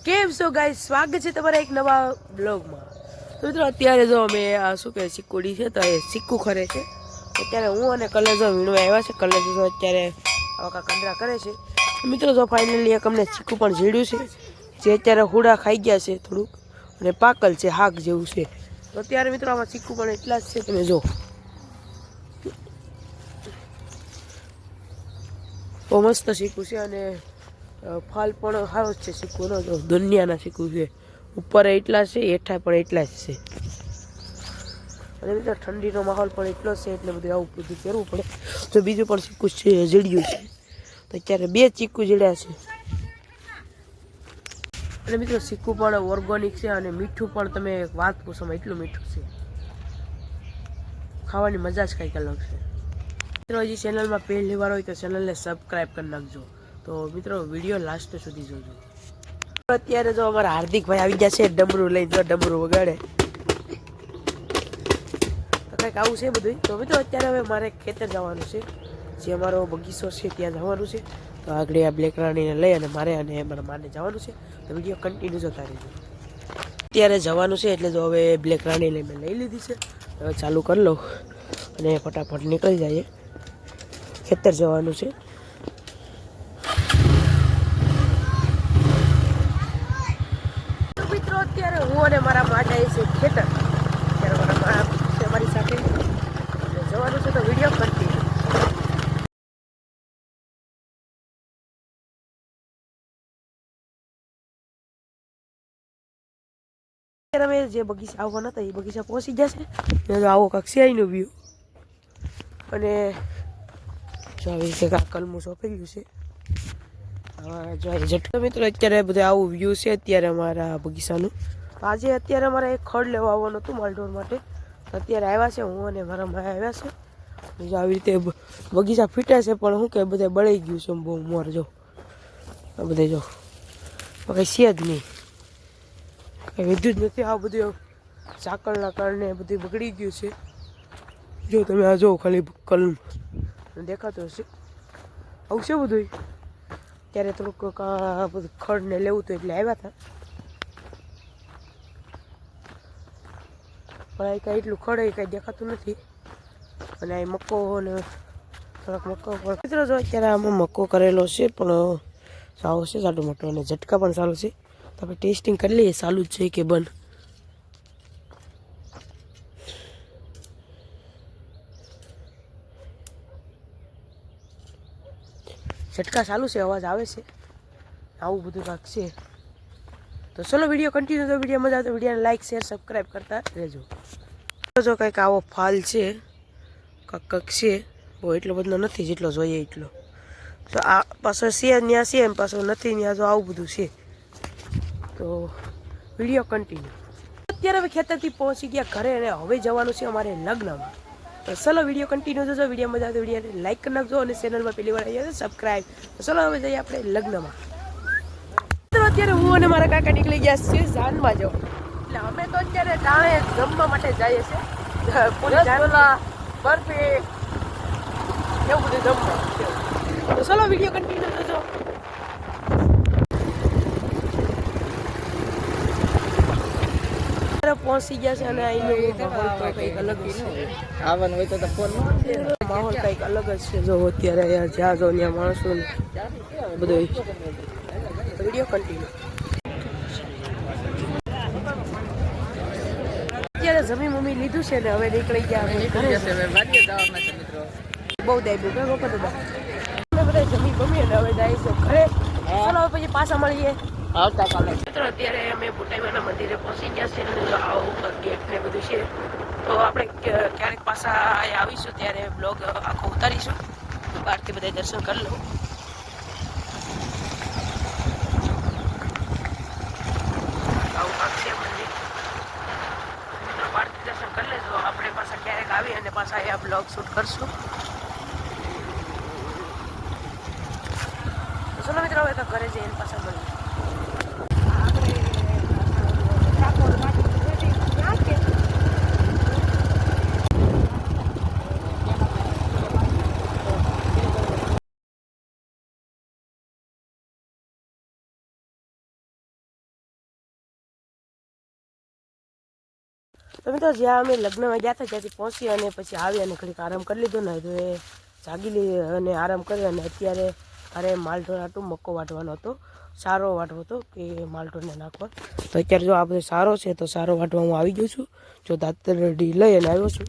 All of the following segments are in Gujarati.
કેમ છો ગાઈસ, સ્વાગત છે તમારા એક નવા બ્લોગમાં। તો મિત્રો અત્યારે જો અમે આ શું કહે સિક્કુડી છે તો એ સિક્કુ ખરે છે। અત્યારે હું અને કલેજ વીણવા આવ્યા છે। કલેજ જો અત્યારે આવા કંદરા કરે છે। મિત્રો જો ફાઇનલી એક અમને સિક્કુ પણ ઝીડ્યું છે જે અત્યારે હુડા ખાઈ ગયા છે થોડુંક અને પાકલ છે હાક જેવું છે। તો અત્યારે મિત્રો આમાં સિક્કુ પણ એટલા જ છે તમે જો બહુ મસ્ત સિક્કુ છે અને ફાલ પણ સારો જ છે સિક્કુનો જો દુનિયાના સિક્કુ છે ઉપર એટલા છે હેઠા પણ એટલા જ છે અને મિત્રો ઠંડીનો માહોલ પણ એટલો છે એટલે બધું આવું બધું કરવું પડે। તો બીજું પણ સિક્કુ છે જીડ્યું છે તો અત્યારે 2 ચીકુ જીડ્યા છે અને મિત્રો સિક્કુ પણ ઓર્ગેનિક છે અને મીઠું પણ તમે વાત પૂછોમાં એટલું મીઠું છે ખાવાની મજા જ કંઈક અલગ છે। મિત્રો હજી ચેનલમાં પહેલી વાર હોય તો ચેનલને સબસ્ક્રાઈબ કરી નાખજો। તો મિત્રો વિડીયો લાસ્ટ સુધી જોજો। અત્યારે જો અમારા હાર્દિકભાઈ આવી ગયા છે ડમરું લઈને જો ડમરું વગાડે તો કંઈક આવું છે બધું। તો મિત્રો અત્યારે હવે મારે ખેતર જવાનું છે જે અમારો બગીચો છે ત્યાં જવાનું છે। તો આગળ આ બ્લેક રાણીને લઈ અને મારે અને મારા માને જવાનું છે તો વિડીયો કન્ટિન્યુ જોતા રહેજો। અત્યારે જવાનું છે એટલે જો હવે બ્લેક રાણીને મેં લઈ લીધી છે હવે ચાલુ કરી લઉં અને ફટાફટ નીકળી જઈએ ખેતર જવાનું છે। મિત્રો અત્યારે હું અને મારા મા જાય છે ખેતર અત્યારે મારા મા છે મારી સાથે જવાનું છે તો વિડીયો કન્ટિન્યુ। અમે જે બગીચા આવવાના હતા એ બગીચા પહોંચી જશે આવો કક્ષાઈનું વ્યૂ અને જો આવી રીતે કલમું સોંપેલું છે જો ઝટકો મિત્રો અત્યારે બધું આવું વ્યૂ છે અત્યારે અમારા બગીચાનું। તો આજે અત્યારે અમારે એક ખડ લેવા આવવાનું હતું માલઢોર માટે તો અત્યારે આવ્યા છે હું અને મારા માયા આવ્યા છે જો આવી રીતે બગીચા ફીટે છે પણ શું કે બધે બળી ગયું છે બહુ મોર જો આ બધે જો કંઈ છે જ નહીં કંઈ વિદ્યુત નથી આ બધું ઝાકળના કારણે બધું બગડી ગયું છે જો તમે આ જો ખાલી કલમ દેખાતો હશે આવું છે બધું। ત્યારે થોડુંક બધું ખડ ને લેવું હતું એટલે આવ્યા હતા પણ અહીં કાંઈ એટલું ખડ એ કાંઈ દેખાતું નથી અને અહીં મક્કો ને થોડાક મક્કો પણ મિત્રો જો અત્યારે આમાં મક્કો કરેલો છે પણ સાવ છે સાટો મોટો અને ઝટકા પણ ચાલુ છે તો આપણે ટેસ્ટિંગ કરી લઈએ ચાલુ જ છે કે બંધ। ઝટકા ચાલુ છે અવાજ આવે છે આવું બધું કાંક છે તો ચલો વિડીયો કન્ટિન્યુ। તો વિડીયો મજા આવે તો વિડીયોને લાઈક શેર સબસ્ક્રાઈબ કરતા રહેજો। જો કંઈક આવો ફાલ છે કંઈક છે બહુ એટલો બધો નથી જેટલો જોઈએ એટલો તો આ પાછો છે ત્યાં છે એમ પાછો નથી ત્યાં જો આવું બધું છે તો વિડીયો કન્ટિન્યુ। અત્યારે અમે ખેતરથી પહોંચી ગયા ઘરે અને હવે જવાનું છે અમારે લગ્નમાં તો ચલો વિડીયો કન્ટિન્યુ જોજો। વિડીયો મજા આવે તો વિડીયોને લાઈક કરી નાખજો અને ચેનલમાં પહેલી વાર આવી તો સબસ્ક્રાઈબ। તો ચલો હવે જઈએ આપણે લગ્નમાં। અત્યારે હું અને મારા કાકા નીકળી ગયા છે જાનમાં જવા એટલે અમે તો અત્યારે ટાણે જમવા માટે જઈએ છીએ પૂરી જાનલા બરફી એવું બધું જમવા તો ચલો વિડીયો કન્ટિન્યુ જોજો। પહોંચી ગયા છે અને અહીંનો માહોલ તો કંઈક અલગ જ છે આવવાનું હોય તો ફોન માહોલ કંઈક અલગ જ છે જો અત્યારે જ્યાં જો ત્યાં માણસો બધું વિડીયો કન્ટિન્યુ। અત્યારે જમી મમ્મી લીધું છે ને હવે નીકળી ગયા બહુ દાઈ ગયું વખત બધા જમી ગમી અને હવે જાય છે ઘરે ચલો પછી પાછા મળીએ આવતાકાલે। મિત્રો અત્યારે અમે બુટાઈમાના મંદિરે પહોંચી ગયા છે અને આવું ગેટ ને બધું છે તો આપણે ક્યારેક પાછા આવીશું ત્યારે બ્લોગ આખો ઉતારીશું બહારથી બધા દર્શન કરી લઉં। આવું કાંક છે મંદિર બહારથી દર્શન કરી લેજો આપણે પાછા ક્યારેક આવી અને પાછા અહીંયા બ્લોગ શૂટ કરશું। ચલો મિત્રો હવે તો ઘરે જઈને પાછા મળીએ। તો મિત્રો જ્યાં અમે લગ્નમાં ગયા હતા ત્યાંથી પહોંચી અને પછી આવી અને ઘડીક આરામ કરી લીધો ને તો એ જાગી લી અને આરામ કર્યો અને અત્યારે મારે માલઢોર આટલું મક્કો વાટવાનો હતો, સારો વાટવો હતો કે માલઢોરને નાખવા. તો અત્યારે જો આ બધો સારો છે તો સારો વાટવા હું આવી ગયો છું. જો દાતરડી લઈ અને આવ્યો છું.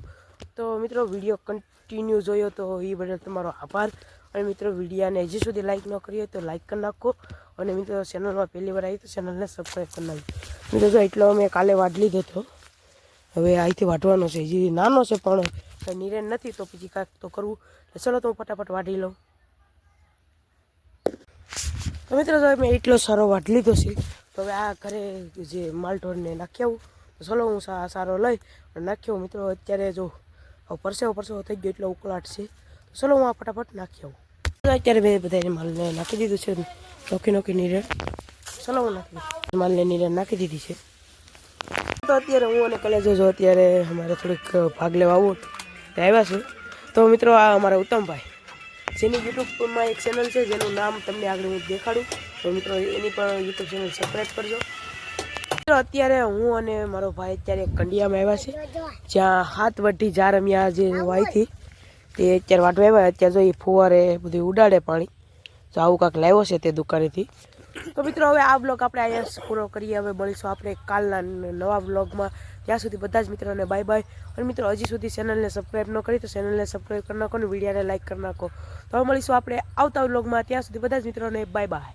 તો મિત્રો વિડીયો કન્ટિન્યુ જોયો તો એ બદલ તમારો આભાર. અને મિત્રો વિડીયાને હજી સુધી લાઇક ન કરી હોય તો લાઇક કરી નાખો. અને મિત્રો ચેનલમાં પહેલી વાર આવી તો ચેનલને સબસ્ક્રાઈબ કરી નાખજો. મિત્રો જો એટલો અમે કાલે વાટ લીધો હતો, હવે અહીંથી વાટવાનો છે. હજી નાનો છે પણ નિરેન નથી તો પછી કાંઈક તો કરવું. ચલો તો હું ફટાફટ વાટી લઉં. તો મિત્રો જો મેં એટલો સારો વાટ લીધો છે તો હવે આ ઘરે જે માલઢોરને નાખી આવું. તો ચલો હું સારો લઈ અને નાખી આવું. મિત્રો અત્યારે જો પરસેવો થઈ ગયો એટલો ઉકળાટ છે. તો ચલો હું આ ફટાફટ નાખી આવું. અત્યારે મેં બધાને માલને નાખી દીધું છે, નોખી નીરેન. ચલો હું નાખી માલને નીરેન નાખી દીધી છે. તો અત્યારે હું અને કલેજો જો અત્યારે અમારે થોડીક ભાગ લેવા આવું તો આવ્યા છે. તો મિત્રો આ અમારા ઉત્તમભાઈ જેની યુટ્યુબમાં એક ચેનલ છે જેનું નામ તમને આગળ હું દેખાડું. તો મિત્રો એની પણ યુટ્યુબ ચેનલ સબસ્ક્રાઈબ કરજો. મિત્રો અત્યારે હું અને મારો ભાઈ અત્યારે કંડિયામાં આવ્યા છે, જ્યાં હાથ વટી જા રમ્યા જે વાયથી તે અત્યારે વાટવા આવ્યા. અત્યારે જો એ ફુવારે બધું ઉડાડે પાણી. તો આવું કાંક લાવ્યો છે તે દુકાનેથી. તો મિત્રો હવે આ બ્લોગ આપણે અહીંયા પૂરો કરીએ. હવે મળીશું આપણે કાલના નવા બ્લોગમાં. ત્યાં સુધી બધા જ મિત્રોને બાય બાય. અને મિત્રો હજી સુધી ચેનલને સબસ્ક્રાઈબ ન કરી તો ચેનલને સબસ્ક્રાઈબ કરી નાખો અને વિડીયોને લાઈક કરી નાખો. તો હવે મળીશું આપણે આવતા બ્લોગમાં. ત્યાં સુધી બધા જ મિત્રોને બાય બાય.